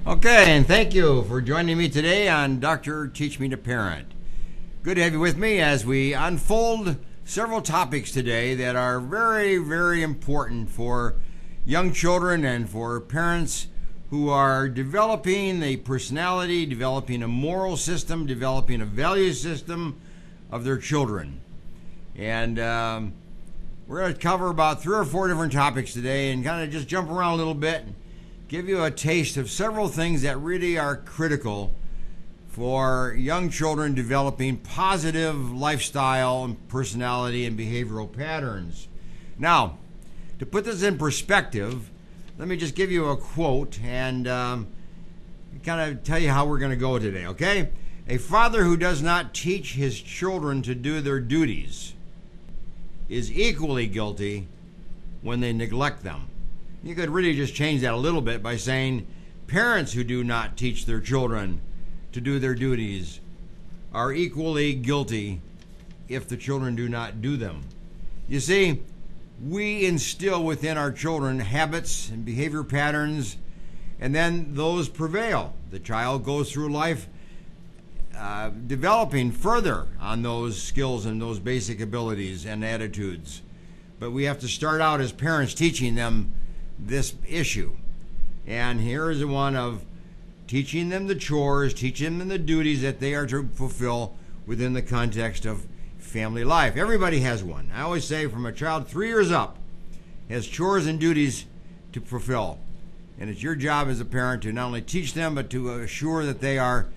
Okay, and thank you for joining me today on Dr. Teach Me to Parent. Good to have you with me as we unfold several topics today that are very, very important for young children and for parents who are developing a personality, developing a moral system, developing a value system of their children. And we're going to cover about 3 or 4 different topics today and kind of just jump around a little bit and give you a taste of several things that really are critical for young children developing positive lifestyle and personality and behavioral patterns. Now, to put this in perspective, let me just give you a quote and kind of tell you how we're going to go today, okay? A father who does not teach his children to do their duties is equally guilty when they neglect them. You could really just change that a little bit by saying parents who do not teach their children to do their duties are equally guilty if the children do not do them. You see, we instill within our children habits and behavior patterns, and then those prevail. The child goes through life developing further on those skills and those basic abilities and attitudes. But we have to start out as parents teaching them this issue. And here is the one of teaching them the chores, teaching them the duties that they are to fulfill within the context of family life. Everybody has one. I always say from a child 3 years up has chores and duties to fulfill. And it's your job as a parent to not only teach them, but to assure that they are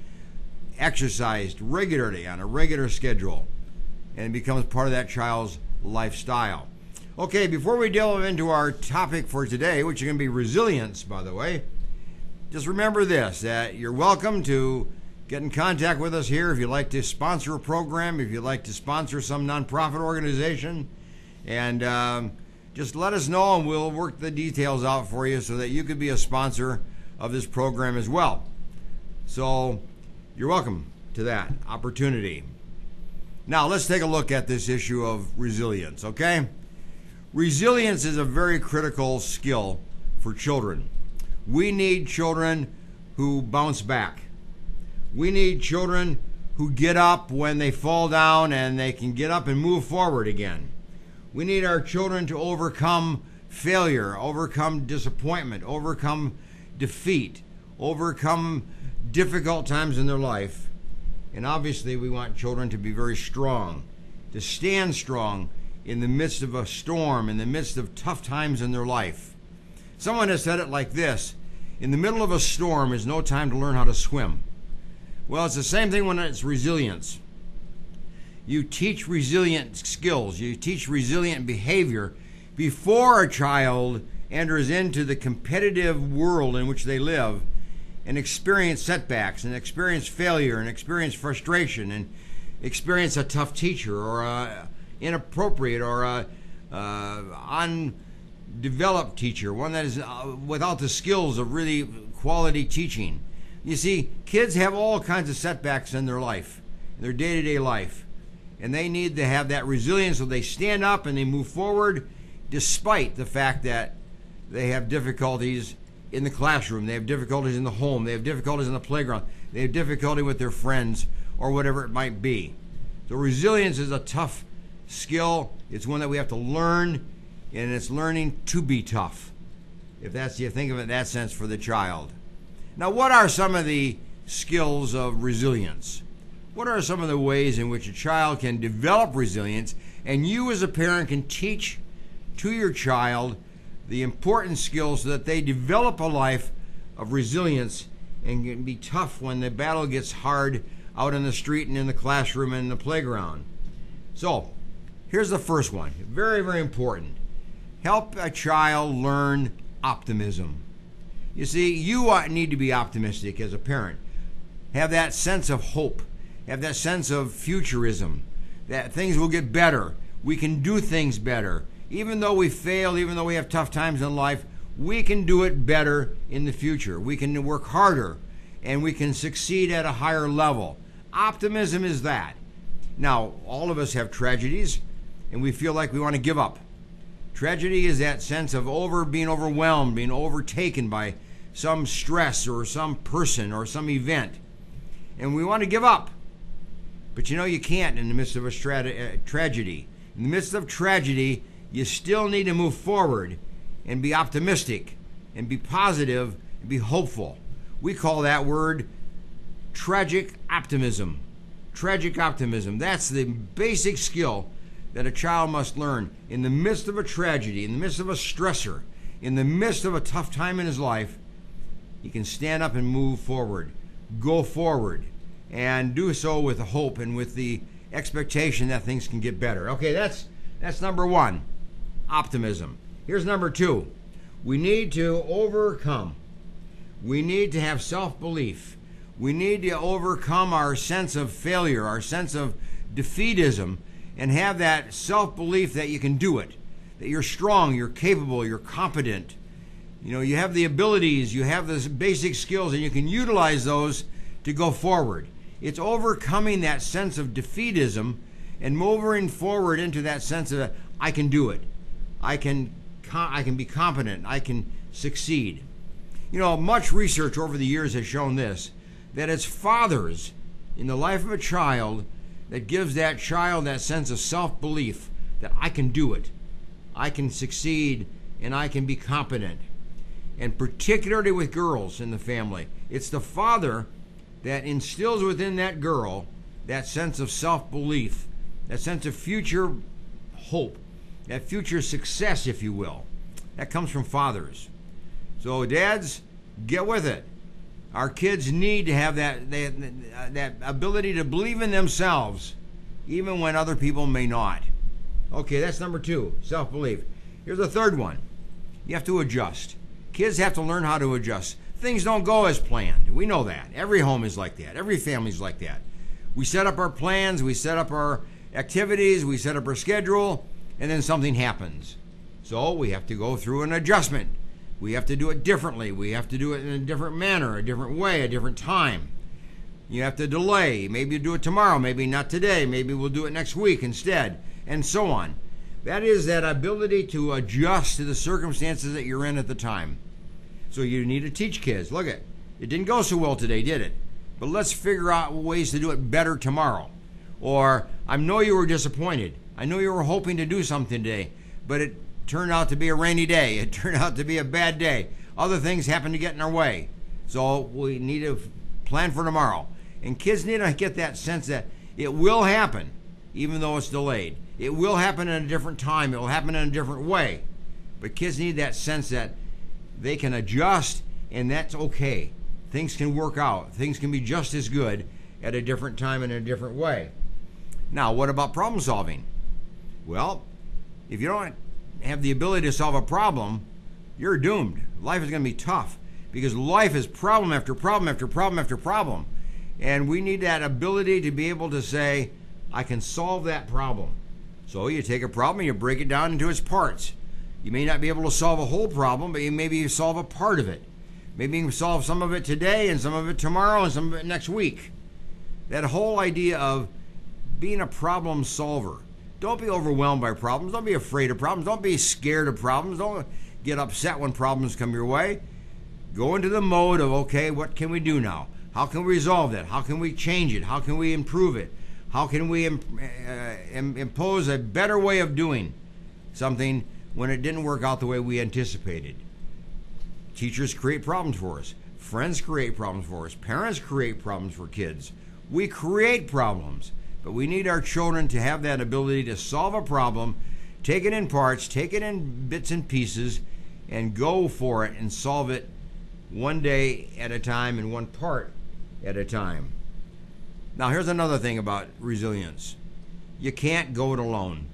exercised regularly on a regular schedule, and it becomes part of that child's lifestyle. Okay, before we delve into our topic for today, which is going to be resilience, by the way, just remember this, that you're welcome to get in contact with us here if you'd like to sponsor a program, if you'd like to sponsor some nonprofit organization, and just let us know and we'll work the details out for you so that you could be a sponsor of this program as well. So you're welcome to that opportunity. Now let's take a look at this issue of resilience, okay? Resilience is a very critical skill for children. We need children who bounce back. We need children who get up when they fall down and they can get up and move forward again. We need our children to overcome failure, overcome disappointment, overcome defeat, overcome difficult times in their life. And obviously we want children to be very strong, to stand strong in the midst of a storm, in the midst of tough times in their life. Someone has said it like this: in the middle of a storm is no time to learn how to swim. Well, it's the same thing when it's resilience. You teach resilient skills, you teach resilient behavior before a child enters into the competitive world in which they live and experience setbacks and experience failure and experience frustration and experience a tough teacher or a inappropriate or a undeveloped teacher, one that is without the skills of really quality teaching. You see, kids have all kinds of setbacks in their life, in their day-to-day life, and they need to have that resilience so they stand up and they move forward despite the fact that they have difficulties in the classroom, they have difficulties in the home, they have difficulties in the playground, they have difficulty with their friends or whatever it might be. So resilience is a tough skill. It's one that we have to learn, and it's learning to be tough, if that's, you think of it in that sense, for the child. Now, what are some of the skills of resilience? What are some of the ways in which a child can develop resilience, and you as a parent can teach to your child the important skills so that they develop a life of resilience and can be tough when the battle gets hard out in the street and in the classroom and in the playground? So, here's the first one. Very, very important. Help a child learn optimism. You see, you need to be optimistic as a parent. Have that sense of hope. Have that sense of futurism. That things will get better. We can do things better. Even though we fail, even though we have tough times in life, we can do it better in the future. We can work harder, and we can succeed at a higher level. Optimism is that. Now, all of us have tragedies, and we feel like we want to give up. Tragedy is that sense of being overwhelmed, being overtaken by some stress or some person or some event, and we want to give up. But you know you can't in the midst of a tragedy. In the midst of tragedy, you still need to move forward and be optimistic and be positive and be hopeful. We call that word tragic optimism. Tragic optimism. That's the basic skill that a child must learn in the midst of a tragedy, in the midst of a stressor, in the midst of a tough time in his life. He can stand up and move forward, go forward, and do so with hope and with the expectation that things can get better. Okay, that's number one, optimism. Here's number two. We need to overcome. We need to have self-belief. We need to overcome our sense of failure, our sense of defeatism, and have that self-belief that you can do it, that you're strong, you're capable, you're competent. You know, you have the abilities, you have the basic skills, and you can utilize those to go forward. It's overcoming that sense of defeatism and moving forward into that sense of, I can do it. I can be competent. I can succeed. You know, much research over the years has shown this, that it's fathers in the life of a child that gives that child that sense of self-belief that I can do it, I can succeed, and I can be competent. And particularly with girls in the family, it's the father that instills within that girl that sense of self-belief, that sense of future hope, that future success, if you will. That comes from fathers. So dads, get with it. Our kids need to have that ability to believe in themselves, even when other people may not. Okay, that's number two, self-belief. Here's the third one. You have to adjust. Kids have to learn how to adjust. Things don't go as planned. We know that. Every home is like that. Every family's like that. We set up our plans, we set up our activities, we set up our schedule, and then something happens. So we have to go through an adjustment. We have to do it differently. We have to do it in a different manner, a different way, a different time. You have to delay. Maybe you do it tomorrow, maybe not today. Maybe we'll do it next week instead, and so on. That is that ability to adjust to the circumstances that you're in at the time. So you need to teach kids, look it didn't go so well today, did it? But let's figure out ways to do it better tomorrow. Or, I know you were disappointed. I know you were hoping to do something today, but it turned out to be a rainy day. It turned out to be a bad day. Other things happened to get in our way. So we need to plan for tomorrow. And kids need to get that sense that it will happen, even though it's delayed. It will happen in a different time. It will happen in a different way. But kids need that sense that they can adjust, and that's okay. Things can work out. Things can be just as good at a different time and in a different way. Now, what about problem solving? Well, if you don't have the ability to solve a problem, you're doomed. Life is going to be tough because life is problem after problem after problem after problem. And we need that ability to be able to say, I can solve that problem. So you take a problem and you break it down into its parts. You may not be able to solve a whole problem, but maybe you solve a part of it. Maybe you can solve some of it today and some of it tomorrow and some of it next week. That whole idea of being a problem solver. Don't be overwhelmed by problems. Don't be afraid of problems. Don't be scared of problems. Don't get upset when problems come your way. Go into the mode of, okay, what can we do now? How can we resolve that? How can we change it? How can we improve it? How can we impose a better way of doing something when it didn't work out the way we anticipated? Teachers create problems for us. Friends create problems for us. Parents create problems for kids. We create problems, but we need our children to have that ability to solve a problem, take it in parts, take it in bits and pieces, and go for it and solve it one day at a time and one part at a time. Now, here's another thing about resilience. You can't go it alone.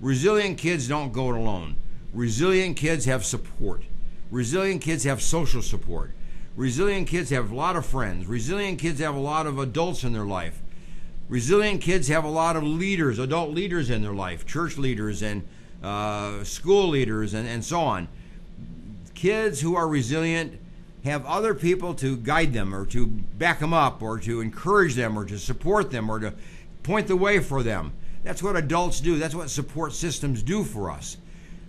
Resilient kids don't go it alone. Resilient kids have support. Resilient kids have social support. Resilient kids have a lot of friends. Resilient kids have a lot of adults in their life. Resilient kids have a lot of leaders, adult leaders in their life, church leaders and school leaders and so on. Kids who are resilient have other people to guide them or to back them up or to encourage them or to support them or to point the way for them. That's what adults do. That's what support systems do for us.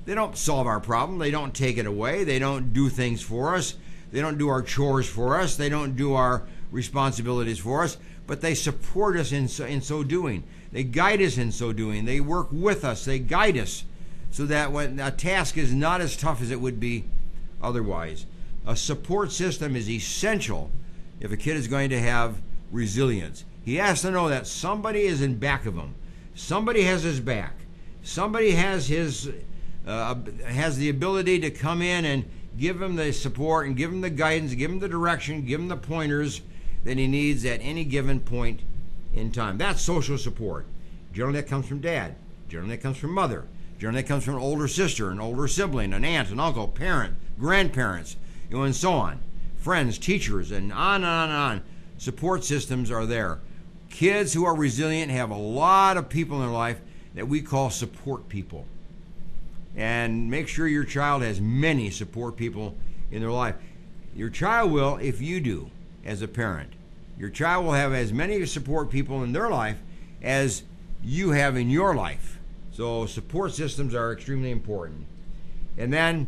They don't solve our problem. They don't take it away. They don't do things for us. They don't do our chores for us. They don't do our responsibilities for us, but they support us in so doing. They guide us in so doing. They work with us. They guide us so that when a task is not as tough as it would be otherwise. A support system is essential if a kid is going to have resilience. He has to know that somebody is in back of him. Somebody has his back. Somebody has the ability to come in and give him the support and give him the guidance, give him the direction, give him the pointers that he needs at any given point in time. That's social support. Generally that comes from dad. Generally that comes from mother. Generally that comes from an older sister, an older sibling, an aunt, an uncle, parent, grandparents, and so on. Friends, teachers, and on and on and on. Support systems are there. Kids who are resilient have a lot of people in their life that we call support people. And make sure your child has many support people in their life. Your child will if you do as a parent. Your child will have as many support people in their life as you have in your life. So support systems are extremely important. And then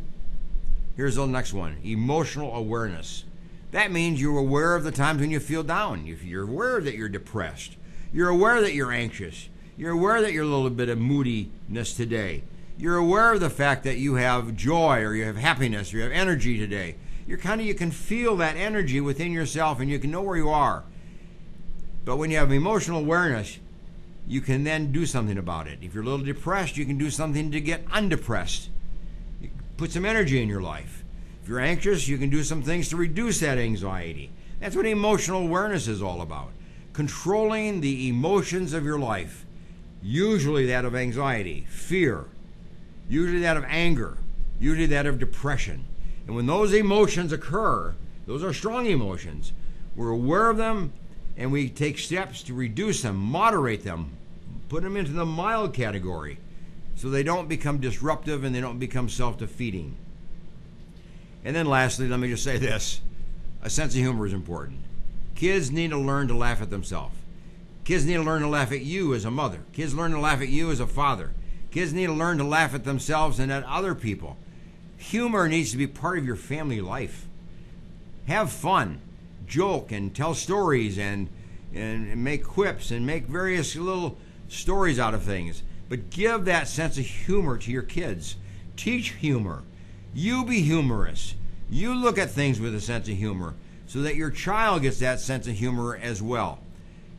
here's the next one, emotional awareness. That means you're aware of the times when you feel down. You're aware that you're depressed. You're aware that you're anxious. You're aware that you're a little bit of moodiness today. You're aware of the fact that you have joy or you have happiness or you have energy today. You can feel that energy within yourself and you can know where you are. But when you have emotional awareness, you can then do something about it. If you're a little depressed, you can do something to get undepressed. You put some energy in your life. If you're anxious, you can do some things to reduce that anxiety. That's what emotional awareness is all about. Controlling the emotions of your life. Usually that of anxiety, fear, usually that of anger, usually that of depression. And when those emotions occur, those are strong emotions. We're aware of them and we take steps to reduce them, moderate them, put them into the mild category so they don't become disruptive and they don't become self-defeating. And then lastly, let me just say this. A sense of humor is important. Kids need to learn to laugh at themselves. Kids need to learn to laugh at you as a mother. Kids learn to laugh at you as a father. Kids need to learn to laugh at themselves and at other people. Humor needs to be part of your family life. Have fun, joke, and tell stories and make quips and make various little stories out of things. But give that sense of humor to your kids. Teach humor. You be humorous. You look at things with a sense of humor so that your child gets that sense of humor as well.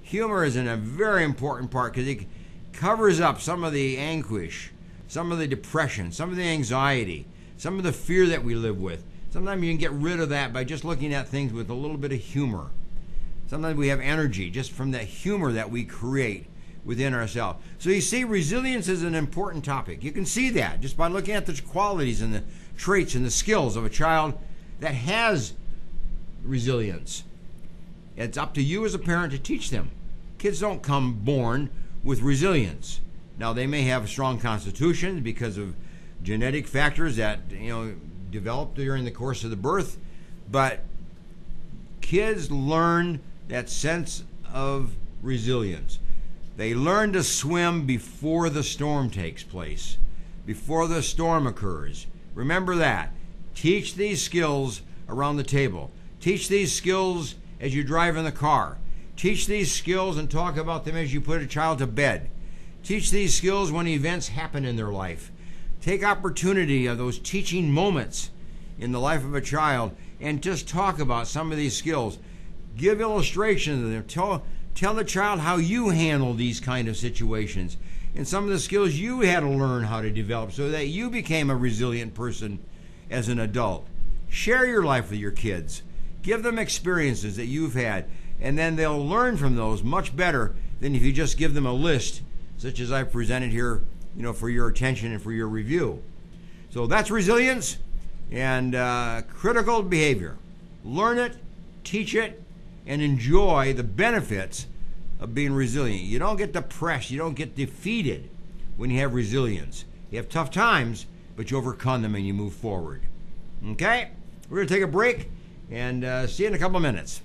Humor is a very important part because it covers up some of the anguish, some of the depression, some of the anxiety, some of the fear that we live with. Sometimes you can get rid of that by just looking at things with a little bit of humor. Sometimes we have energy just from that humor that we create within ourselves. So you see, resilience is an important topic. You can see that just by looking at the qualities and the traits and the skills of a child that has resilience. It's up to you as a parent to teach them. Kids don't come born with resilience. Now, they may have strong constitutions because of genetic factors that develop during the course of the birth, but kids learn that sense of resilience. They learn to swim before the storm takes place, before the storm occurs. Remember that. Teach these skills around the table. Teach these skills as you drive in the car. Teach these skills and talk about them as you put a child to bed. Teach these skills when events happen in their life. Take opportunity of those teaching moments in the life of a child and just talk about some of these skills. Give illustrations of them. Tell the child how you handle these kind of situations and some of the skills you had to learn how to develop so that you became a resilient person as an adult. Share your life with your kids. Give them experiences that you've had, and then they'll learn from those much better than if you just give them a list, such as I've presented here, for your attention and for your review. So that's resilience and critical behavior. Learn it, teach it, and enjoy the benefits of being resilient. You don't get depressed. You don't get defeated when you have resilience. You have tough times, but you overcome them and you move forward. Okay? We're going to take a break and see you in a couple of minutes.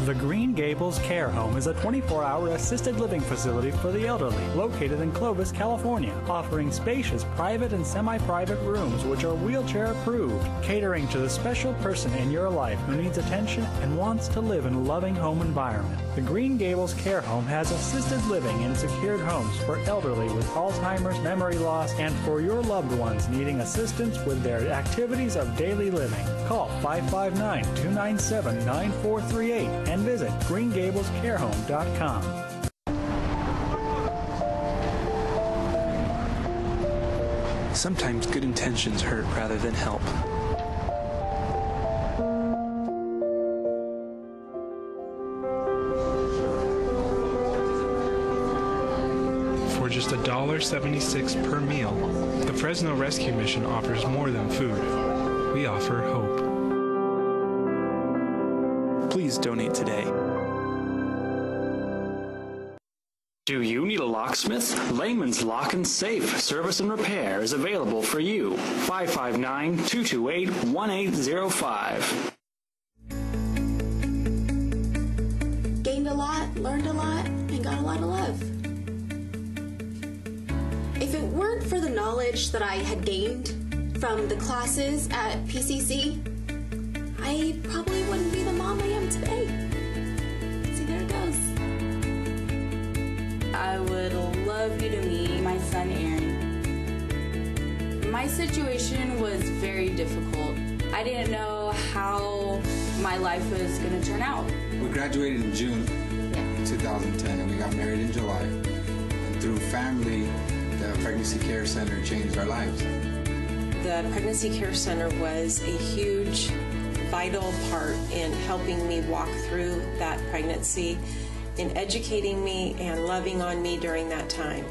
The Green Gables Care Home is a 24-hour assisted living facility for the elderly located in Clovis, California, offering spacious private and semi-private rooms which are wheelchair approved, catering to the special person in your life who needs attention and wants to live in a loving home environment. The Green Gables Care Home has assisted living in secured homes for elderly with Alzheimer's, memory loss, and for your loved ones needing assistance with their activities of daily living. Call 559-297-9438 and visit greengablescarehome.com. Sometimes good intentions hurt rather than help. For just $1.76 per meal, the Fresno Rescue Mission offers more than food. We offer hope. Please donate today. Do you need a locksmith? Layman's Lock and Safe Service and Repair is available for you. 559-228-1805. Gained a lot, learned a lot, and got a lot of love. If it weren't for the knowledge that I had gained from the classes at PCC, I probably wouldn't be the mom I am today. See, there it goes. I would love you to meet my son, Aaron. My situation was very difficult. I didn't know how my life was going to turn out. We graduated in June 2010 and we got married in July. And through family, the Pregnancy Care Center changed our lives. The Pregnancy Care Center was a huge, vital part in helping me walk through that pregnancy, in educating me and loving on me during that time.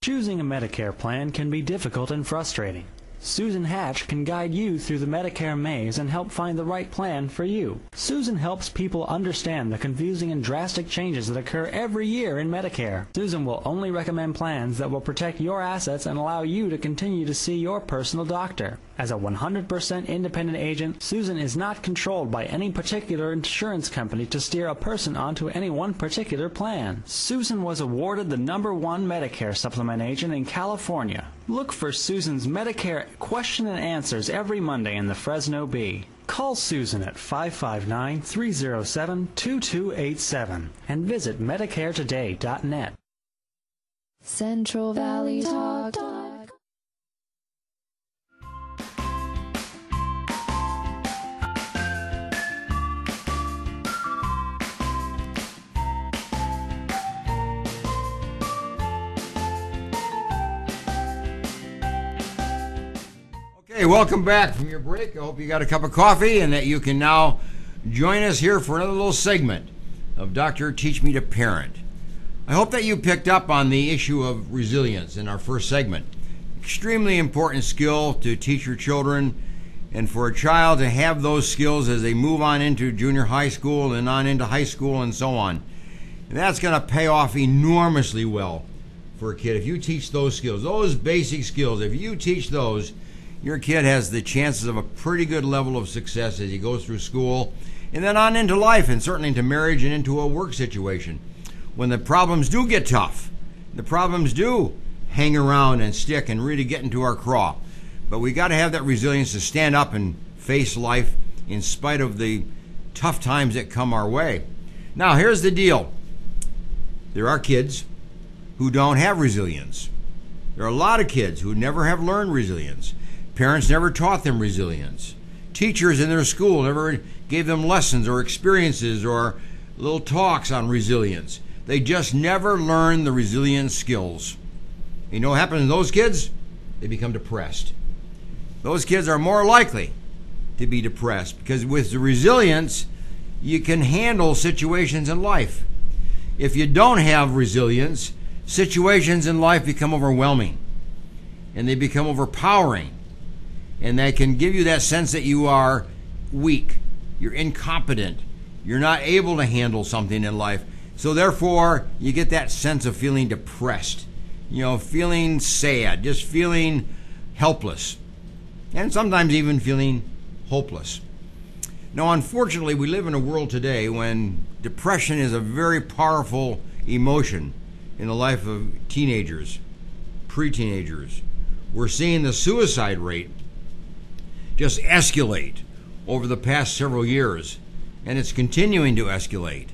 Choosing a Medicare plan can be difficult and frustrating. Susan Hatch can guide you through the Medicare maze and help find the right plan for you. Susan helps people understand the confusing and drastic changes that occur every year in Medicare. Susan will only recommend plans that will protect your assets and allow you to continue to see your personal doctor. As a 100% independent agent, Susan is not controlled by any particular insurance company to steer a person onto any one particular plan. Susan was awarded the #1 Medicare supplement agent in California. Look for Susan's Medicare question and answers every Monday in the Fresno Bee. Call Susan at 559-307-2287 and visit MedicareToday.net. Central Valley Talk. Hey, welcome back from your break. I hope you got a cup of coffee and that you can now join us here for another little segment of Dr. Teach Me to Parent. I hope that you picked up on the issue of resilience in our first segment. Extremely important skill to teach your children and for a child to have those skills as they move on into junior high school and on into high school and so on. And that's going to pay off enormously well for a kid. If you teach those skills, those basic skills, if you teach those, your kid has the chances of a pretty good level of success as he goes through school and then on into life and certainly into marriage and into a work situation. When the problems do get tough, the problems do hang around and stick and really get into our craw. But we got to have that resilience to stand up and face life in spite of the tough times that come our way. Now, here's the deal. There are kids who don't have resilience. There are a lot of kids who never have learned resilience. Parents never taught them resilience. Teachers in their school never gave them lessons or experiences or little talks on resilience. They just never learned the resilience skills. You know what happens to those kids? They become depressed. Those kids are more likely to be depressed because with the resilience, you can handle situations in life. If you don't have resilience, situations in life become overwhelming and they become overpowering. And they can give you that sense that you are weak, you're incompetent, you're not able to handle something in life. So therefore, you get that sense of feeling depressed. feeling sad, just feeling helpless, and sometimes even feeling hopeless. Now, unfortunately, we live in a world today when depression is a very powerful emotion in the life of teenagers, pre-teenagers. We're seeing the suicide rate just escalate over the past several years, and it's continuing to escalate.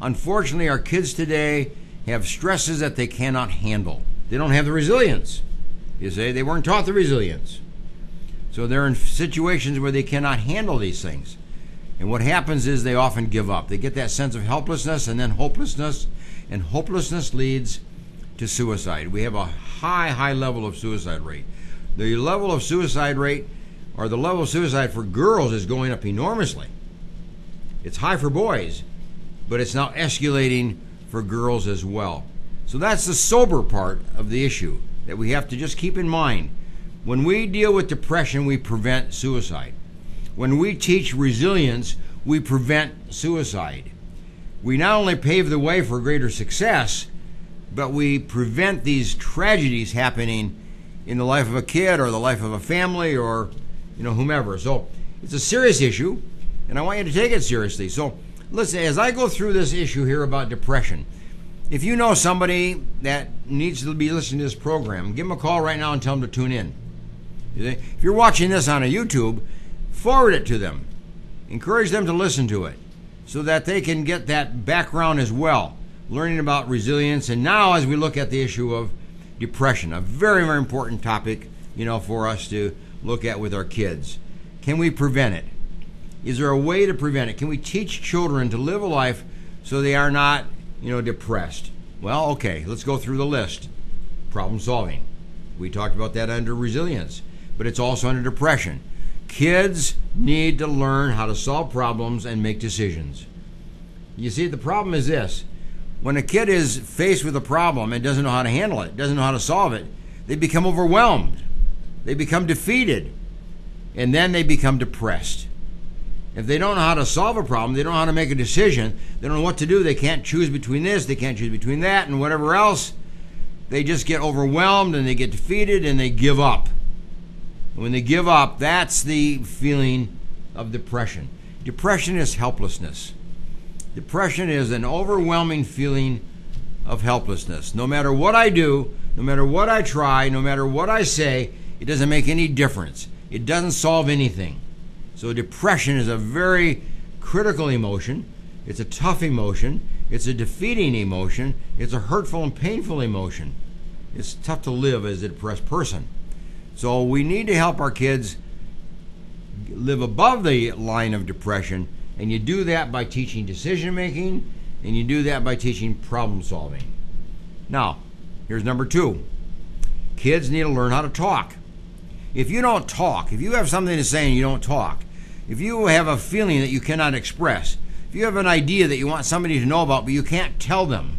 Unfortunately, our kids today have stresses that they cannot handle. They don't have the resilience. You say they weren't taught the resilience. So they're in situations where they cannot handle these things. And what happens is they often give up. They get that sense of helplessness and then hopelessness, and hopelessness leads to suicide. We have a high level of suicide rate. The level of suicide rate, or the level of suicide for girls, is going up enormously. It's high for boys, but it's now escalating for girls as well. So that's the sober part of the issue that we have to just keep in mind. When we deal with depression, we prevent suicide. When we teach resilience, we prevent suicide. We not only pave the way for greater success, but we prevent these tragedies happening in the life of a kid or the life of a family or whomever. So it's a serious issue, and I want you to take it seriously. So listen, as I go through this issue here about depression, if you know somebody that needs to be listening to this program, give them a call right now and tell them to tune in. If you're watching this on a YouTube, forward it to them. Encourage them to listen to it so that they can get that background as well, learning about resilience. And now as we look at the issue of depression, a very, very important topic, for us to look at with our kids. Can we prevent it? Is there a way to prevent it? Can we teach children to live a life so they are not, depressed? Well, okay, let's go through the list. Problem solving. We talked about that under resilience, but it's also under depression. Kids need to learn how to solve problems and make decisions. You see, the problem is this. When a kid is faced with a problem and doesn't know how to handle it, doesn't know how to solve it, they become overwhelmed. They become defeated. And then they become depressed. If they don't know how to solve a problem, they don't know how to make a decision, they don't know what to do, they can't choose between this, they can't choose between that, and whatever else, they just get overwhelmed and they get defeated and they give up. And when they give up, that's the feeling of depression. Depression is helplessness. Depression is an overwhelming feeling of helplessness. No matter what I do, no matter what I try, no matter what I say, it doesn't make any difference. It doesn't solve anything. So depression is a very critical emotion. It's a tough emotion. It's a defeating emotion. It's a hurtful and painful emotion. It's tough to live as a depressed person. So we need to help our kids live above the line of depression, and you do that by teaching decision making, and you do that by teaching problem solving. Now, here's number 2. Kids need to learn how to talk. If you don't talk, if you have something to say and you don't talk, if you have a feeling that you cannot express, if you have an idea that you want somebody to know about but you can't tell them,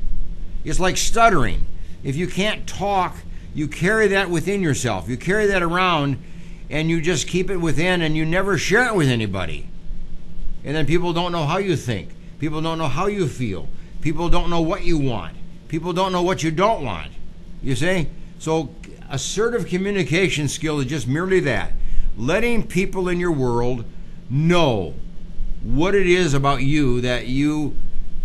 it's like stuttering. If you can't talk, you carry that within yourself. You carry that around and you just keep it within and you never share it with anybody. And then people don't know how you think. People don't know how you feel. People don't know what you want. People don't know what you don't want. You see? So assertive communication skill is just merely that. Letting people in your world know what it is about you that you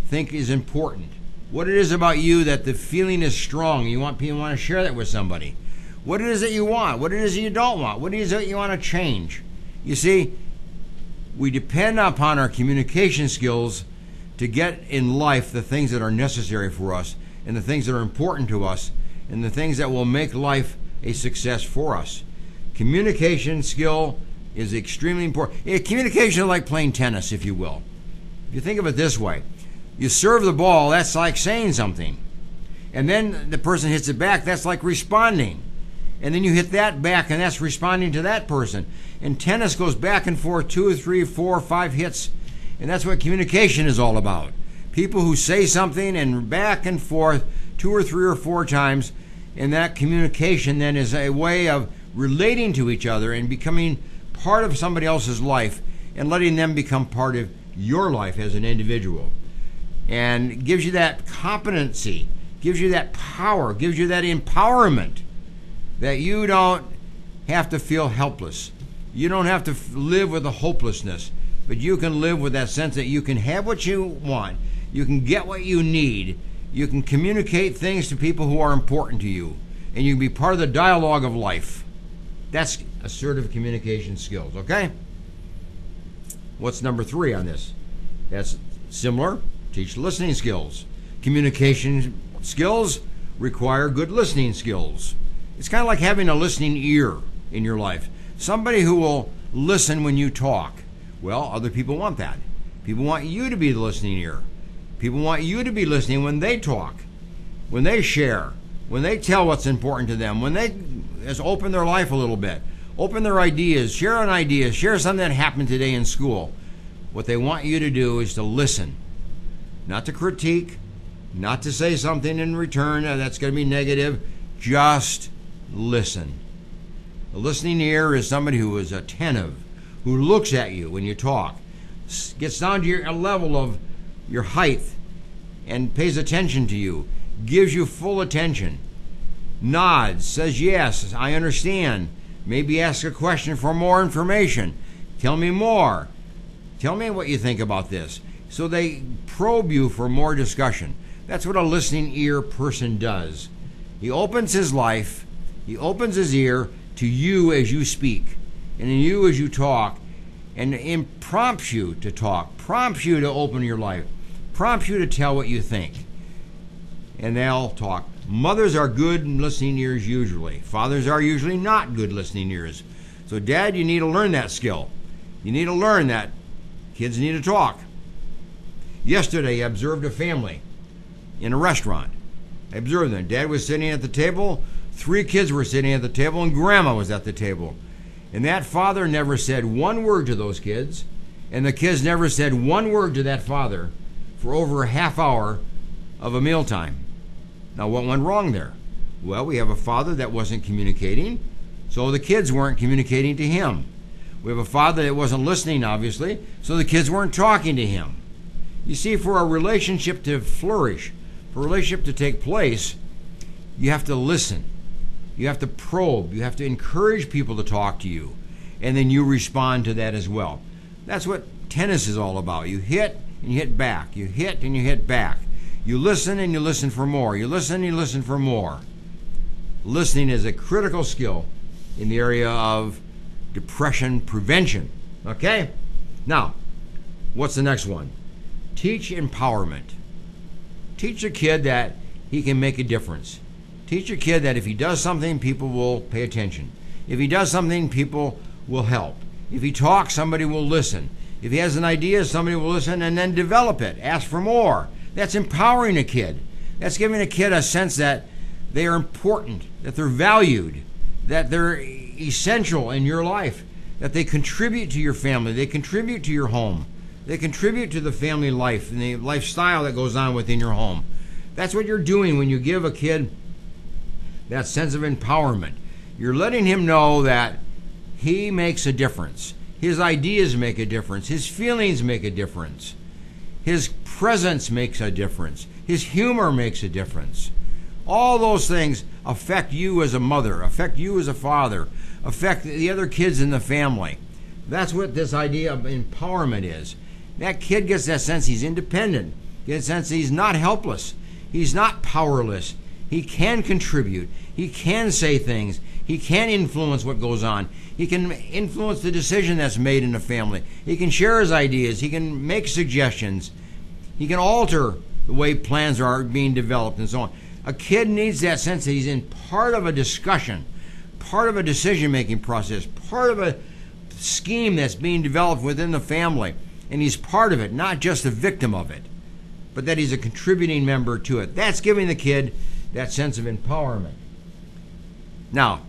think is important. What it is about you that the feeling is strong. You want people to want to share that with somebody. What it is that you want. What it is that you don't want. What it is that you want to change. You see, we depend upon our communication skills to get in life the things that are necessary for us and the things that are important to us and the things that will make life a success for us. Communication skill is extremely important. Communication is like playing tennis, if you will. If you think of it this way, you serve the ball, that's like saying something. And then the person hits it back, that's like responding. And then you hit that back, and that's responding to that person. And tennis goes back and forth 2, 3, 4, 5 hits. And that's what communication is all about. People who say something and back and forth 2 or 3 or 4 times, and that communication then is a way of relating to each other and becoming part of somebody else's life and letting them become part of your life as an individual. And gives you that competency, gives you that power, gives you that empowerment that you don't have to feel helpless. You don't have to live with a hopelessness, but you can live with that sense that you can have what you want, you can get what you need, you can communicate things to people who are important to you, and you can be part of the dialogue of life. That's assertive communication skills, okay? What's number 3 on this? That's similar. Teach listening skills. Communication skills require good listening skills. It's kind of like having a listening ear in your life. Somebody who will listen when you talk. Well, other people want that. People want you to be the listening ear. People want you to be listening when they talk, when they share, when they tell what's important to them, when they just open their life a little bit, open their ideas, share an idea, share something that happened today in school. What they want you to do is to listen, not to critique, not to say something in return that's going to be negative. Just listen. A listening ear is somebody who is attentive, who looks at you when you talk, gets down to your level of your height and pays attention to you, gives you full attention, nods, says yes, I understand, maybe ask a question for more information, tell me more, tell me what you think about this. So they probe you for more discussion. That's what a listening ear person does. He opens his life, he opens his ear to you as you speak, and in you as you talk, and prompts you to talk, prompts you to open your life, prompts you to tell what you think. And they'll talk. Mothers are good listening ears usually. Fathers are usually not good listening ears. So Dad, you need to learn that skill. You need to learn that kids need to talk. Yesterday, I observed a family in a restaurant. I observed them. Dad was sitting at the table, 3 kids were sitting at the table, and Grandma was at the table. And that father never said one word to those kids, and the kids never said one word to that father for over a half hour of a mealtime. Now, what went wrong there? Well, we have a father that wasn't communicating, so the kids weren't communicating to him. We have a father that wasn't listening, obviously, so the kids weren't talking to him. You see, for a relationship to flourish, for a relationship to take place, you have to listen. You have to probe. You have to encourage people to talk to you. And then you respond to that as well. That's what tennis is all about. You hit and you hit back. You hit and you hit back. You listen and you listen for more. You listen and you listen for more. Listening is a critical skill in the area of depression prevention. Okay? Now, what's the next one? Teach empowerment. Teach a kid that he can make a difference. Teach a kid that if he does something, people will pay attention. If he does something, people will help. If he talks, somebody will listen. If he has an idea, somebody will listen and then develop it. Ask for more. That's empowering a kid. That's giving a kid a sense that they are important, that they're valued, that they're essential in your life, that they contribute to your family, they contribute to your home, they contribute to the family life and the lifestyle that goes on within your home. That's what you're doing when you give a kid that sense of empowerment. You're letting him know that he makes a difference. His ideas make a difference. His feelings make a difference. His presence makes a difference. His humor makes a difference. All those things affect you as a mother, affect you as a father, affect the other kids in the family. That's what this idea of empowerment is. That kid gets that sense he's independent, gets that sense he's not helpless, he's not powerless. He can contribute. He can say things. He can influence what goes on. He can influence the decision that's made in the family. He can share his ideas. He can make suggestions. He can alter the way plans are being developed and so on. A kid needs that sense that he's in part of a discussion, part of a decision-making process, part of a scheme that's being developed within the family. And he's part of it, not just a victim of it, but that he's a contributing member to it. That's giving the kid that sense of empowerment. Now,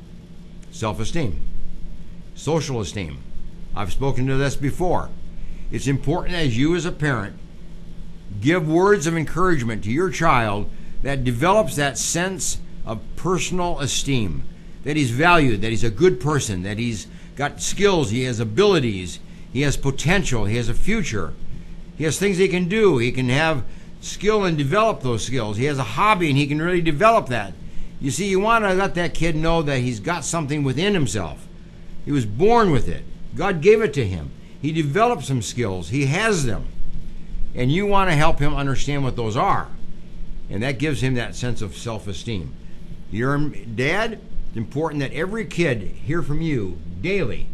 self-esteem, social esteem. I've spoken to this before. It's important as you as a parent give words of encouragement to your child that develops that sense of personal esteem, that he's valued, that he's a good person, that he's got skills, he has abilities, he has potential, he has a future, he has things he can do, he can have skill and develop those skills. He has a hobby and he can really develop that. You see, you want to let that kid know that he's got something within himself. He was born with it. God gave it to him. He developed some skills. He has them. And you want to help him understand what those are. And that gives him that sense of self-esteem. Your dad, it's important that every kid hear from you daily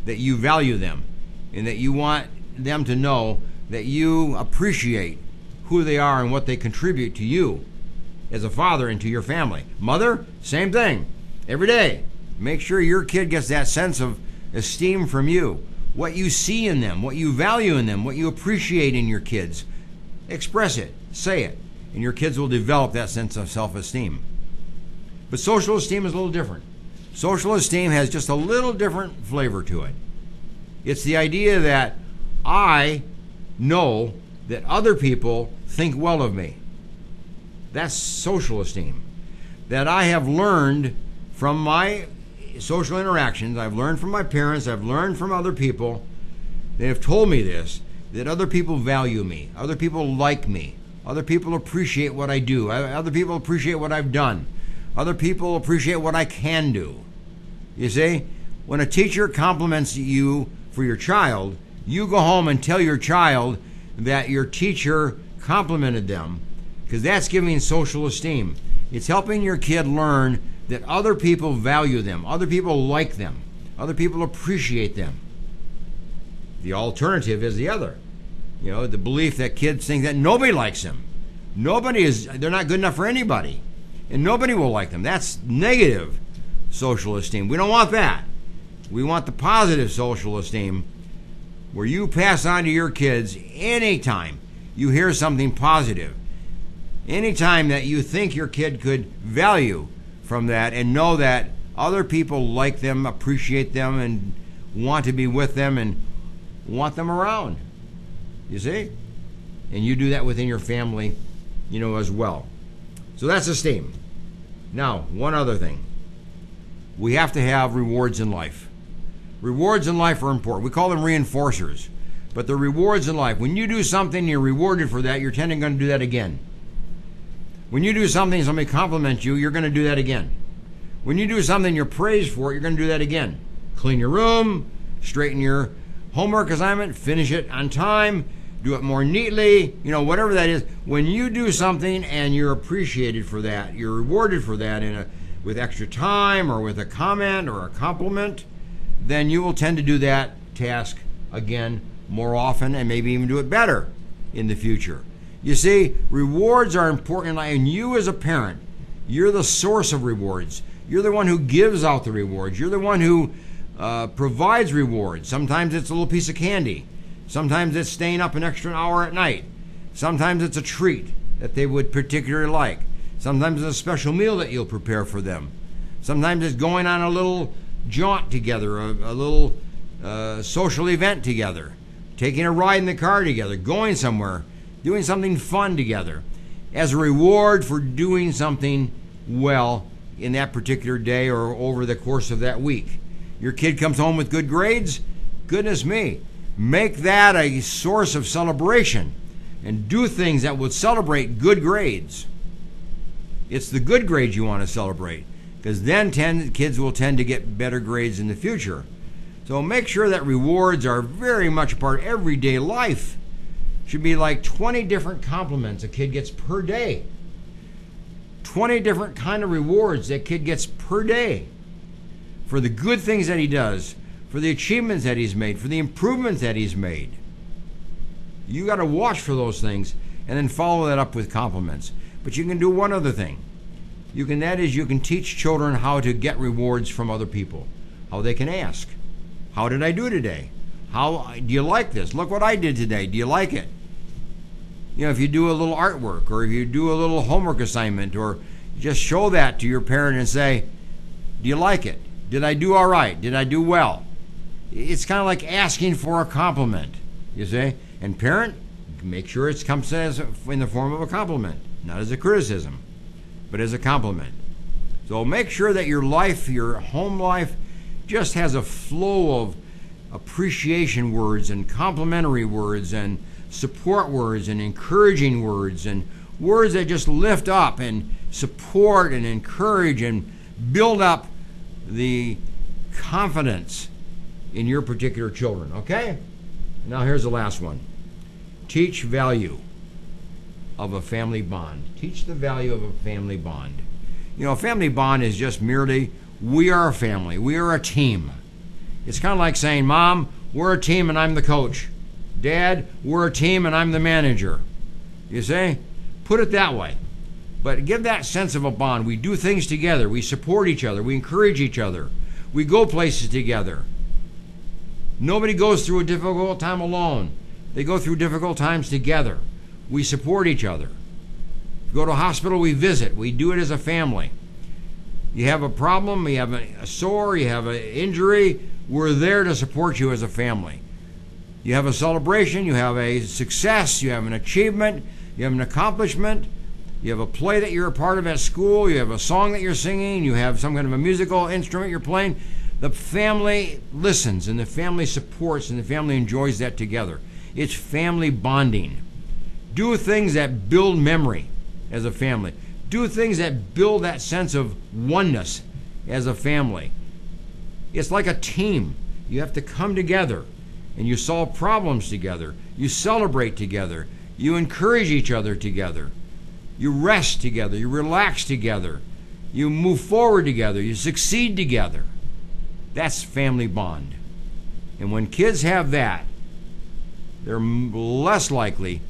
that you value them and that you want them to know that you appreciate who they are and what they contribute to you as a father and to your family. Mother, same thing. Every day, make sure your kid gets that sense of esteem from you. What you see in them, what you value in them, what you appreciate in your kids. Express it, say it, and your kids will develop that sense of self-esteem. But social esteem is a little different. Social esteem has just a little different flavor to it. It's the idea that I know that other people think well of me. That's social esteem. That I have learned from my social interactions, I've learned from my parents, I've learned from other people, they have told me this, that other people value me, other people like me, other people appreciate what I do, other people appreciate what I've done, other people appreciate what I can do. You see, when a teacher compliments you for your child, you go home and tell your child that your teacher complimented them, because that's giving social esteem. It's helping your kid learn that other people value them, other people like them, other people appreciate them. The alternative is the other. You know, the belief that kids think that nobody likes them. They're not good enough for anybody, and nobody will like them. That's negative social esteem. We don't want that. We want the positive social esteem, where you pass on to your kids anytime you hear something positive, anytime that you think your kid could value from that and know that other people like them, appreciate them, and want to be with them and want them around. You see? And you do that within your family, you know, as well. So that's esteem. Now, one other thing. We have to have rewards in life. Rewards in life are important. We call them reinforcers. But the rewards in life, when you do something, you're rewarded for that, you're tending going to do that again. When you do something, somebody compliments you, you're going to do that again. When you do something, you're praised for it, you're going to do that again. Clean your room, straighten your homework assignment, finish it on time, do it more neatly, you know, whatever that is. When you do something and you're appreciated for that, you're rewarded for that with extra time or with a comment or a compliment, then you will tend to do that task again more often and maybe even do it better in the future. You see, rewards are important in life, and you as a parent, you're the source of rewards. You're the one who gives out the rewards. You're the one who provides rewards. Sometimes it's a little piece of candy. Sometimes it's staying up an extra hour at night. Sometimes it's a treat that they would particularly like. Sometimes it's a special meal that you'll prepare for them. Sometimes it's going on a little jaunt together, a little social event together, taking a ride in the car together, going somewhere, doing something fun together as a reward for doing something well in that particular day or over the course of that week. Your kid comes home with good grades, goodness me, make that a source of celebration and do things that would celebrate good grades. It's the good grades you want to celebrate, because then kids will tend to get better grades in the future. So make sure that rewards are very much a part of everyday life. Should be like 20 different compliments a kid gets per day. 20 different kind of rewards that kid gets per day for the good things that he does, for the achievements that he's made, for the improvements that he's made. You got to watch for those things and then follow that up with compliments. But you can do one other thing. You can teach children how to get rewards from other people. How they can ask, how did I do today? How do you like this? Look what I did today. Do you like it? You know, if you do a little artwork or if you do a little homework assignment, or just show that to your parent and say, do you like it? Did I do all right? Did I do well? It's kind of like asking for a compliment, you see? And parent, make sure it comes in the form of a compliment, not as a criticism, but as a compliment. So make sure that your life, your home life, just has a flow of appreciation words and complimentary words and support words and encouraging words and words that just lift up and support and encourage and build up the confidence in your particular children, okay? Now here's the last one. Teach value of a family bond. Teach the value of a family bond. You know, a family bond is just merely, we are a family, we are a team. It's kind of like saying, Mom, we're a team and I'm the coach. Dad, we're a team and I'm the manager. You see? Put it that way. But give that sense of a bond. We do things together. We support each other. We encourage each other. We go places together. Nobody goes through a difficult time alone. They go through difficult times together. We support each other. If you go to a hospital, we visit. We do it as a family. You have a problem, you have a sore, you have an injury, we're there to support you as a family. You have a celebration, you have a success, you have an achievement, you have an accomplishment, you have a play that you're a part of at school, you have a song that you're singing, you have some kind of a musical instrument you're playing. The family listens and the family supports and the family enjoys that together. It's family bonding. Do things that build memory as a family. Do things that build that sense of oneness as a family. It's like a team. You have to come together and you solve problems together. You celebrate together. You encourage each other together. You rest together. You relax together. You move forward together. You succeed together. That's family bond. And when kids have that, they're less likely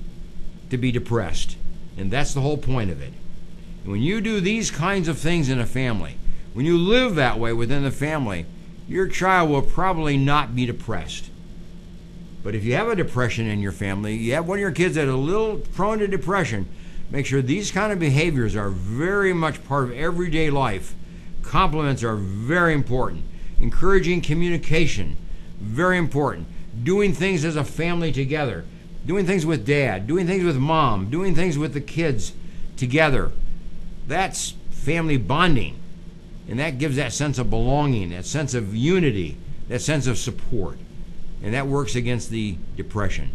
to be depressed. And that's the whole point of it. When you do these kinds of things in a family, when you live that way within the family, your child will probably not be depressed. But if you have a depression in your family, you have one of your kids that are a little prone to depression, make sure these kind of behaviors are very much part of everyday life. Compliments are very important. Encouraging communication, very important. Doing things as a family together. Doing things with dad, doing things with mom, doing things with the kids together. That's family bonding. And that gives that sense of belonging, that sense of unity, that sense of support. And that works against the depression.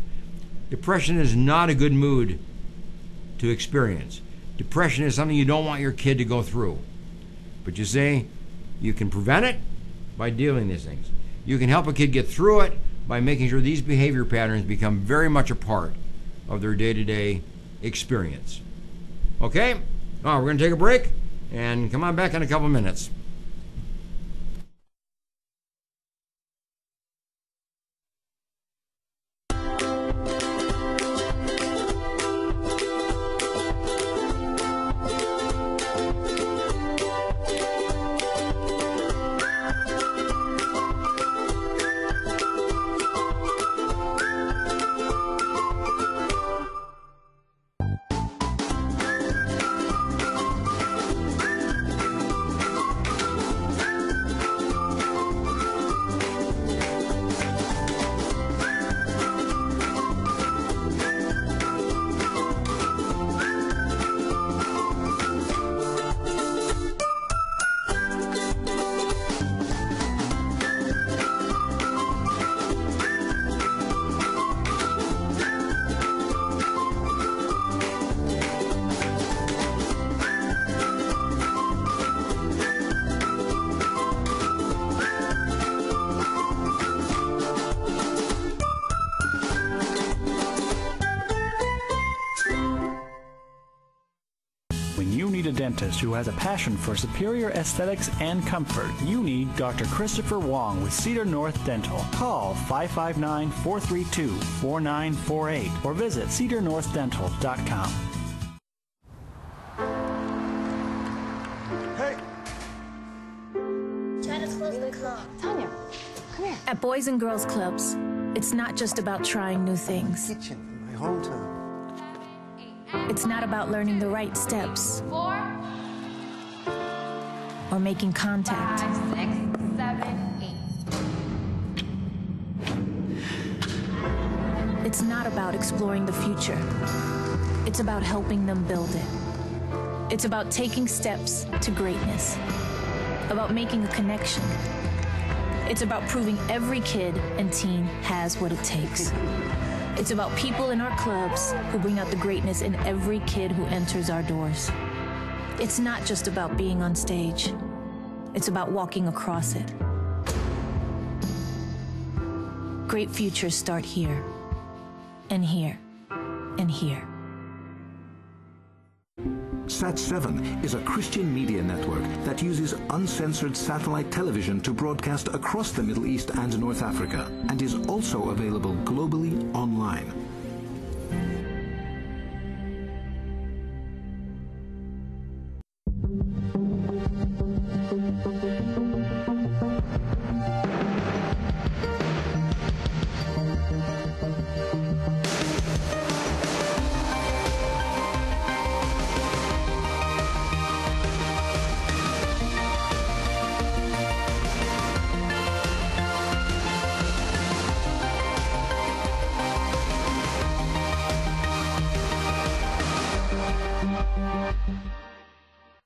Depression is not a good mood to experience. Depression is something you don't want your kid to go through. But you see, you can prevent it by dealing with these things. You can help a kid get through it by making sure these behavior patterns become very much a part of their day-to-day experience. Okay? All right, we're going to take a break and come on back in a couple minutes. Dentist who has a passion for superior aesthetics and comfort, you need Dr. Christopher Wong with Cedar North Dental. Call 559-432-4948 or visit cedarnorthdental.com. Hey! China's closing the club. Tanya, come here. At Boys and Girls Clubs, it's not just about trying new things. Kitchen in my hometown. It's not about learning the right steps. 4 or making contact. 5, 6, 7, 8. It's not about exploring the future. It's about helping them build it. It's about taking steps to greatness. About making a connection. It's about proving every kid and teen has what it takes. It's about people in our clubs who bring out the greatness in every kid who enters our doors. It's not just about being on stage. It's about walking across it. Great futures start here, and here, and here. Sat7 is a Christian media network that uses uncensored satellite television to broadcast across the Middle East and North Africa, and is also available globally online.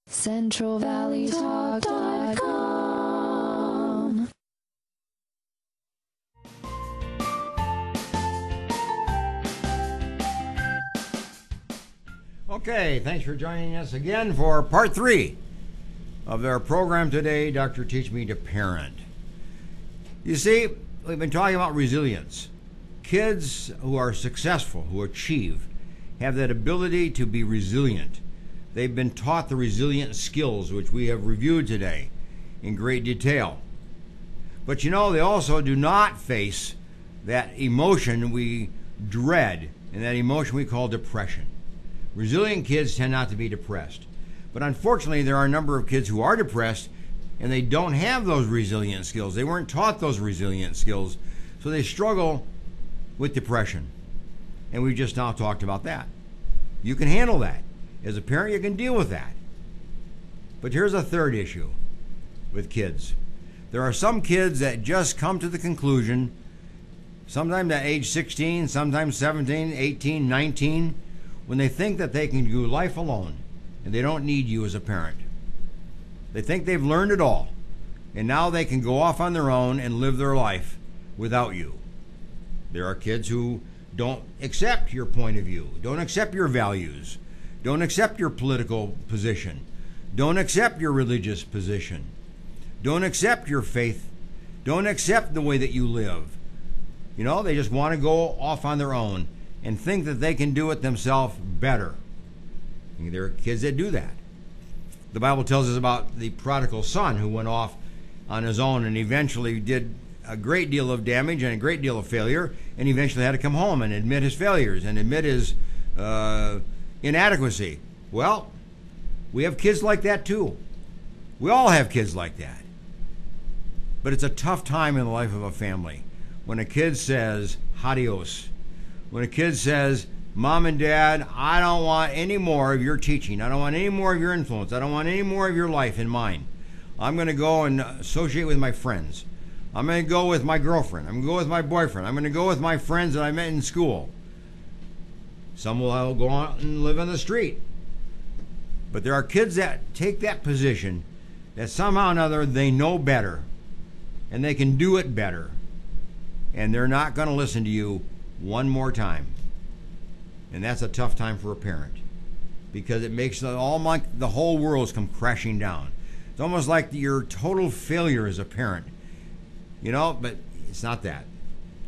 CentralValleyTalk.com. Okay, thanks for joining us again for part 3 of our program today, Dr. Teach Me to Parent. You see, we've been talking about resilience. Kids who are successful, who achieve, have that ability to be resilient. They've been taught the resilient skills which we have reviewed today in great detail. But you know, they also do not face that emotion we dread, and that emotion we call depression. Resilient kids tend not to be depressed. But unfortunately, there are a number of kids who are depressed and they don't have those resilient skills. They weren't taught those resilient skills, so they struggle with depression. And we've just now talked about that. You can handle that. As a parent, you can deal with that. But here's a third issue with kids. There are some kids that just come to the conclusion, sometimes at age 16, sometimes 17, 18, 19, when they think that they can do life alone and they don't need you as a parent. They think they've learned it all, and now they can go off on their own and live their life without you. There are kids who don't accept your point of view, don't accept your values, don't accept your political position, don't accept your religious position, don't accept your faith, don't accept the way that you live. You know, they just want to go off on their own and think that they can do it themselves better. And there are kids that do that. The Bible tells us about the prodigal son who went off on his own and eventually did a great deal of damage and a great deal of failure, and eventually had to come home and admit his failures and admit his inadequacy. Well, we have kids like that too. We all have kids like that. But it's a tough time in the life of a family when a kid says, adios. When a kid says, Mom and Dad, I don't want any more of your teaching. I don't want any more of your influence. I don't want any more of your life in mine. I'm going to go and associate with my friends. I'm going to go with my girlfriend. I'm going to go with my boyfriend. I'm going to go with my friends that I met in school. Some will go out and live on the street. But there are kids that take that position that somehow or another they know better and they can do it better. And they're not going to listen to you one more time. And that's a tough time for a parent, because it makes the whole world come crashing down. It's almost like your total failure as a parent. You know, but it's not that.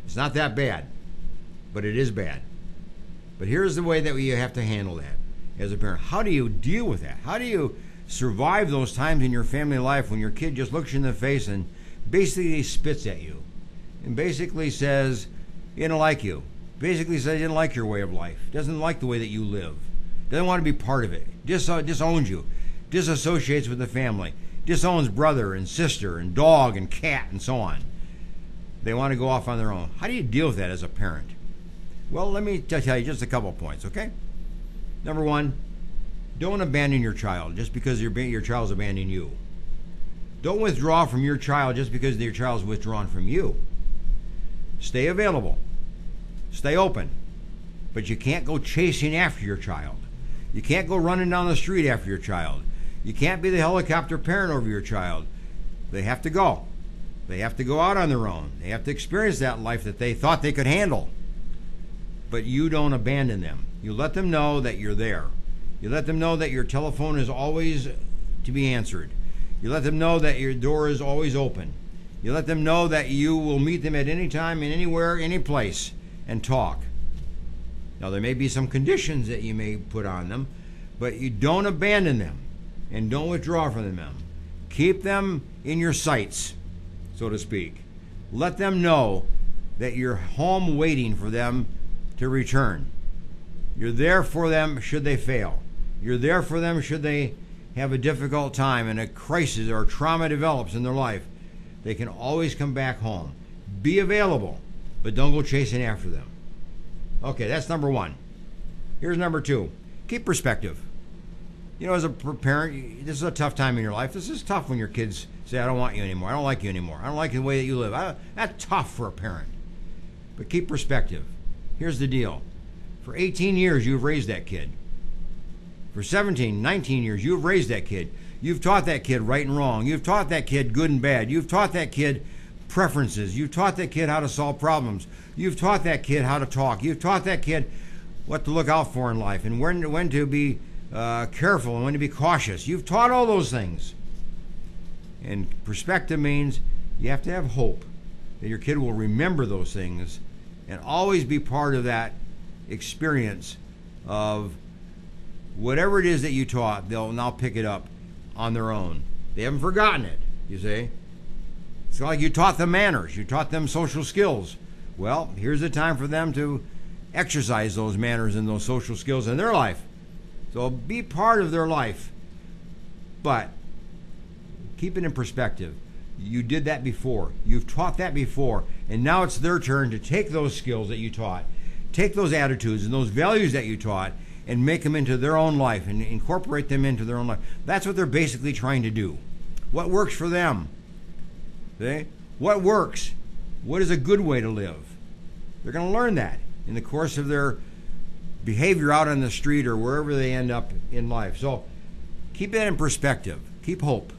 It's not that bad, but it is bad. But here's the way that you have to handle that as a parent. How do you deal with that? How do you survive those times in your family life when your kid just looks you in the face and basically spits at you and basically says, he don't like you. Basically says he doesn't like your way of life, doesn't like the way that you live, doesn't want to be part of it, disowns you, disassociates with the family, disowns brother and sister and dog and cat and so on. They want to go off on their own. How do you deal with that as a parent? Well, let me tell you just a couple of points, okay? Number one, don't abandon your child just because your child's abandoning you. Don't withdraw from your child just because your child's withdrawn from you. Stay available. Stay open. But you can't go chasing after your child. You can't go running down the street after your child. You can't be the helicopter parent over your child. They have to go. They have to go out on their own. They have to experience that life that they thought they could handle. but you don't abandon them. You let them know that you're there. You let them know that your telephone is always to be answered. You let them know that your door is always open. You let them know that you will meet them at any time, and anywhere, any place, and talk. Now, there may be some conditions that you may put on them, but you don't abandon them and don't withdraw from them. Keep them in your sights, so to speak. Let them know that you're home waiting for them to return. You're there for them should they fail. You're there for them should they have a difficult time and a crisis or trauma develops in their life. They can always come back home. Be available, but don't go chasing after them. Okay, that's number one. Here's number two. Keep perspective. You know, as a parent, this is a tough time in your life. This is tough when your kids say, I don't want you anymore. I don't like you anymore. I don't like the way that you live. That's tough for a parent. But keep perspective. Here's the deal. For 18 years, you've raised that kid. For 17, 19 years, you've raised that kid. You've taught that kid right and wrong. You've taught that kid good and bad. You've taught that kid preferences. You've taught that kid how to solve problems. You've taught that kid how to talk. You've taught that kid what to look out for in life and when to be careful and when to be cautious. You've taught all those things. And perspective means you have to have hope that your kid will remember those things and always be part of that experience of whatever it is that you taught, they'll now pick it up on their own. They haven't forgotten it, you see. It's like you taught them manners. You taught them social skills. Well, here's the time for them to exercise those manners and those social skills in their life. So be part of their life. But keep it in perspective. You did that before. You've taught that before. And now it's their turn to take those skills that you taught, take those attitudes and those values that you taught, and make them into their own life and incorporate them into their own life. That's what they're basically trying to do. What works for them? Okay? What works? What is a good way to live? They're going to learn that in the course of their behavior out on the street or wherever they end up in life. So keep that in perspective. Keep hope.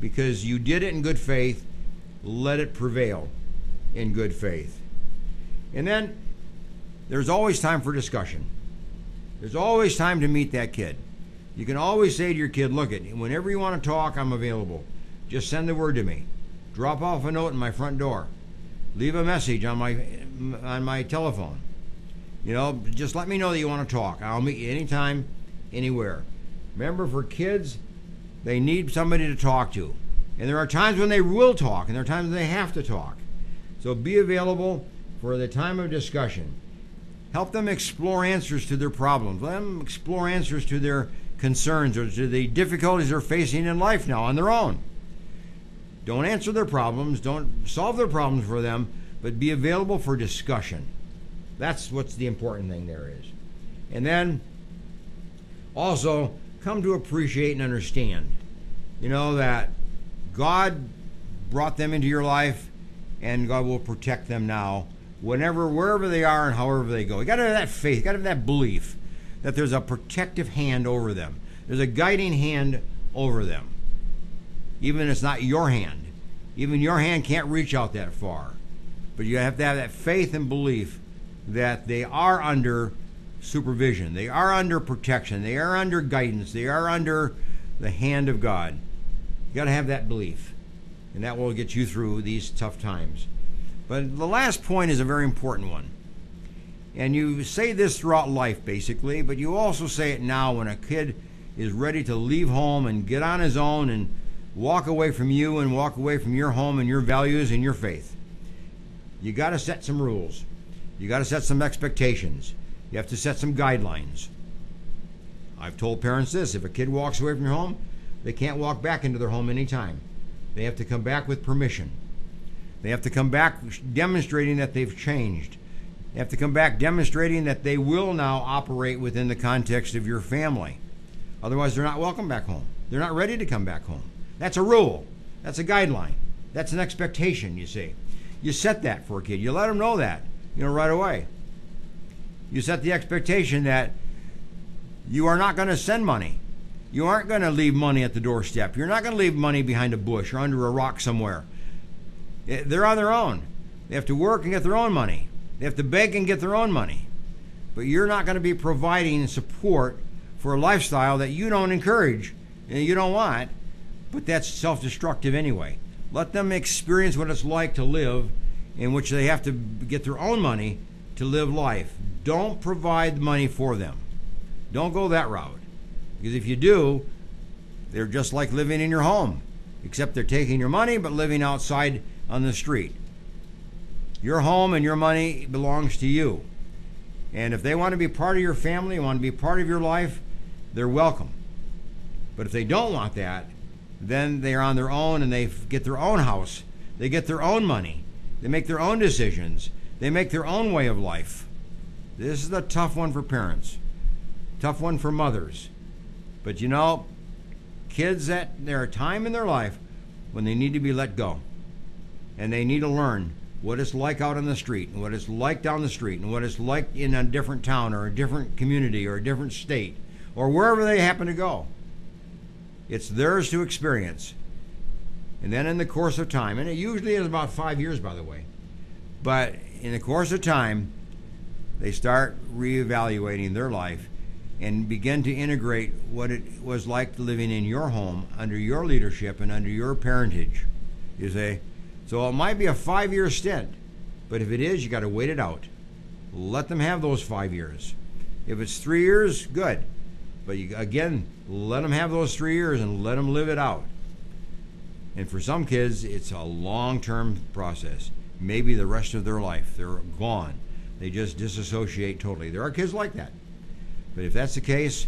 Because you did it in good faith, let it prevail in good faith. And then there's always time for discussion. There's always time to meet that kid. You can always say to your kid, look, whenever you want to talk, I'm available. Just send the word to me. Drop off a note in my front door. Leave a message on my telephone. You know, just let me know that you want to talk. I'll meet you anytime, anywhere. Remember, for kids, they need somebody to talk to. And there are times when they will talk, and there are times when they have to talk. So be available for the time of discussion. Help them explore answers to their problems. Let them explore answers to their concerns or to the difficulties they're facing in life now on their own. Don't answer their problems. Don't solve their problems for them, but be available for discussion. That's what's the important thing there is. And then also come to appreciate and understand, you know, that God brought them into your life and God will protect them now wherever they are and however they go. You got to have that faith, you got to have that belief that there's a protective hand over them. There's a guiding hand over them. Even if it's not your hand. Even your hand can't reach out that far. But you have to have that faith and belief that they are under supervision. They are under protection. They are under guidance. They are under the hand of God. You got to have that belief. And that will get you through these tough times. But the last point is a very important one. And you say this throughout life, basically, but you also say it now when a kid is ready to leave home and get on his own and walk away from you and walk away from your home and your values and your faith. You got to set some rules. You got to set some expectations. You have to set some guidelines. I've told parents this: if a kid walks away from your home, they can't walk back into their home anytime. They have to come back with permission. They have to come back demonstrating that they've changed. They have to come back demonstrating that they will now operate within the context of your family. Otherwise, they're not welcome back home. They're not ready to come back home. That's a rule. That's a guideline. That's an expectation, you see. You set that for a kid. You let them know that, right away. You set the expectation that you are not going to send money. You aren't going to leave money at the doorstep. You're not going to leave money behind a bush or under a rock somewhere. They're on their own. They have to work and get their own money. They have to beg and get their own money. but you're not going to be providing support for a lifestyle that you don't encourage and you don't want, but that's self-destructive anyway. Let them experience what it's like to live in which they have to get their own money to live life. Don't provide money for them. Don't go that route. Because if you do, they're just like living in your home, except they're taking your money but living outside on the street. Your home and your money belongs to you. And if they want to be part of your family, want to be part of your life, they're welcome. But if they don't want that, then they're on their own and they get their own house. They get their own money. They make their own decisions. They make their own way of life. This is a tough one for parents. Tough one for mothers. But you know, kids, that there are time in their life when they need to be let go. And they need to learn what it's like out on the street, and what it's like down the street, and what it's like in a different town or a different community or a different state or wherever they happen to go. It's theirs to experience. And then in the course of time, and it usually is about 5 years, by the way, but in the course of time, they start reevaluating their life and begin to integrate what it was like living in your home under your leadership and under your parentage. You see? So it might be a 5-year stint, but if it is, you got to wait it out. Let them have those 5 years. If it's 3 years, good. But you, again, let them have those 3 years and let them live it out. And for some kids, it's a long-term process. Maybe the rest of their life. They're gone. They just disassociate totally. There are kids like that. But if that's the case,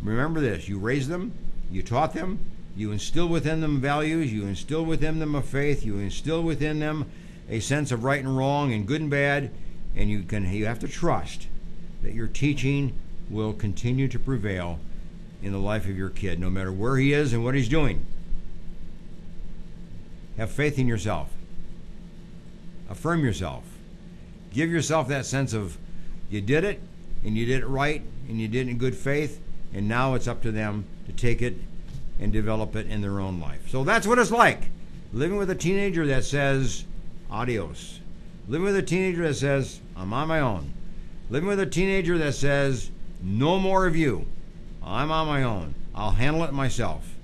remember this. You raised them. You taught them. You instill within them values. You instill within them a faith. You instill within them a sense of right and wrong and good and bad. And you have to trust that your teaching will continue to prevail in the life of your kid, no matter where he is and what he's doing. Have faith in yourself. Affirm yourself. Give yourself that sense of you did it, and you did it right, and you did it in good faith, and now it's up to them to take it and develop it in their own life. So that's what it's like, living with a teenager that says adios. Living with a teenager that says I'm on my own. Living with a teenager that says no more of you. I'm on my own. I'll handle it myself.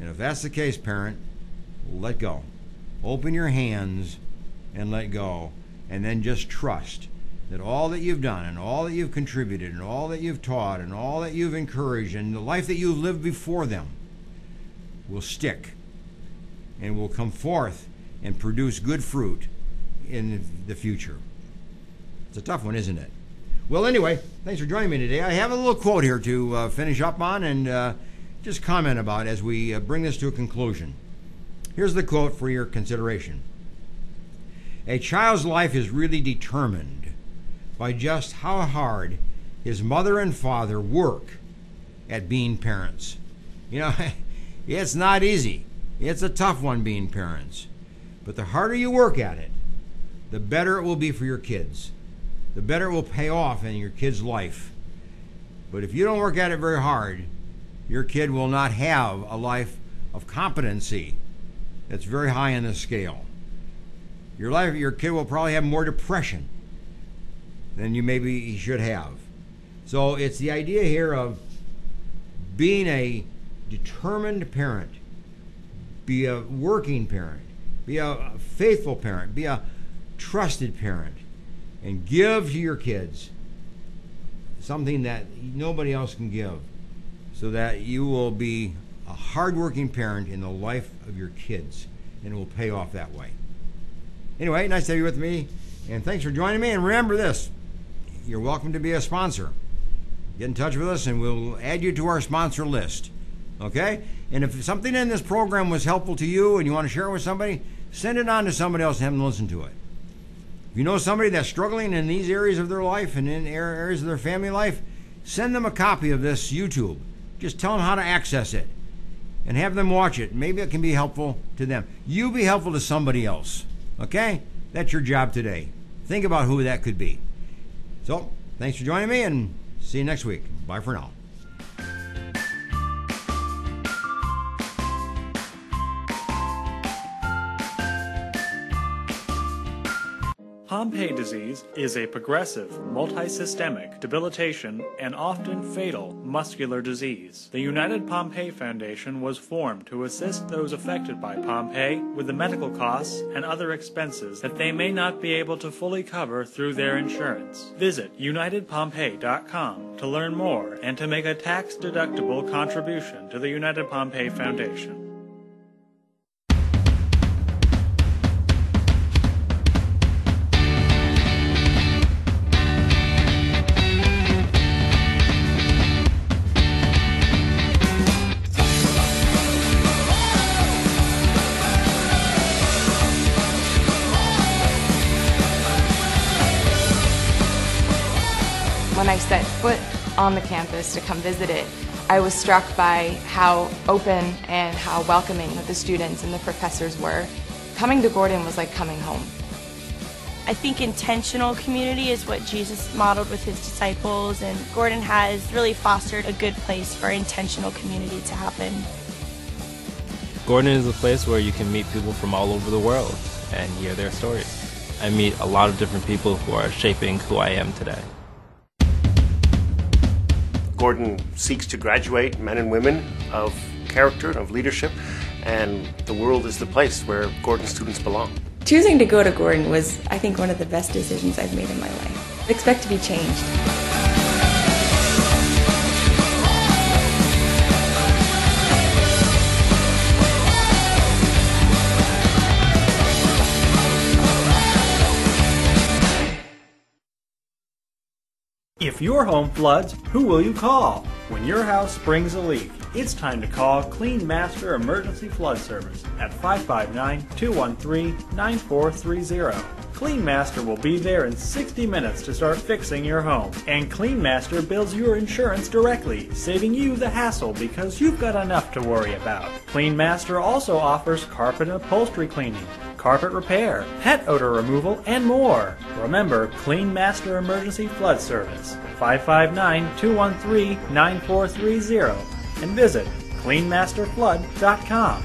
And if that's the case, parent, let go. Open your hands and let go. And then just trust that all that you've done and all that you've contributed and all that you've taught and all that you've encouraged and the life that you've lived before them will stick and will come forth and produce good fruit in the future. It's a tough one, isn't it? Well, anyway, thanks for joining me today. I have a little quote here to finish up on and just comment about as we bring this to a conclusion. Here's the quote for your consideration. A child's life is really determined by just how hard his mother and father work at being parents. You know, it's not easy. It's a tough one being parents. But the harder you work at it, the better it will be for your kids. The better it will pay off in your kid's life. But if you don't work at it very hard, your kid will not have a life of competency that's very high on the scale. Your kid will probably have more depression than he should have. So it's the idea here of being a determined parent, be a working parent, be a faithful parent, be a trusted parent, and give to your kids something that nobody else can give, so that you will be a hardworking parent in the life of your kids, and it will pay off that way. Anyway, nice to have you with me, and thanks for joining me. And remember this, you're welcome to be a sponsor. Get in touch with us, and we'll add you to our sponsor list. Okay? And if something in this program was helpful to you and you want to share it with somebody, send it on to somebody else and have them listen to it. If you know somebody that's struggling in these areas of their life and in areas of their family life, send them a copy of this YouTube. Just tell them how to access it and have them watch it. Maybe it can be helpful to them. You be helpful to somebody else. Okay? That's your job today. Think about who that could be. So, thanks for joining me, and see you next week. Bye for now. I'm Pompe disease is a progressive, multisystemic, debilitation, and often fatal muscular disease. The United Pompe Foundation was formed to assist those affected by Pompe with the medical costs and other expenses that they may not be able to fully cover through their insurance. Visit UnitedPompe.com to learn more and to make a tax-deductible contribution to the United Pompe Foundation. When I set foot on the campus to come visit it, I was struck by how open and how welcoming the students and the professors were. Coming to Gordon was like coming home. I think intentional community is what Jesus modeled with his disciples, and Gordon has really fostered a good place for intentional community to happen. Gordon is a place where you can meet people from all over the world and hear their stories. I meet a lot of different people who are shaping who I am today. Gordon seeks to graduate men and women of character, of leadership, and the world is the place where Gordon students belong. Choosing to go to Gordon was, I think, one of the best decisions I've made in my life. I expect to be changed. If your home floods, who will you call? When your house springs a leak, it's time to call Clean Master Emergency Flood Service at 559-213-9430. Clean Master will be there in 60 minutes to start fixing your home. And Clean Master bills your insurance directly, saving you the hassle because you've got enough to worry about. Clean Master also offers carpet and upholstery cleaning, carpet repair, pet odor removal, and more. Remember, Clean Master Emergency Flood Service, 559-213-9430, and visit cleanmasterflood.com.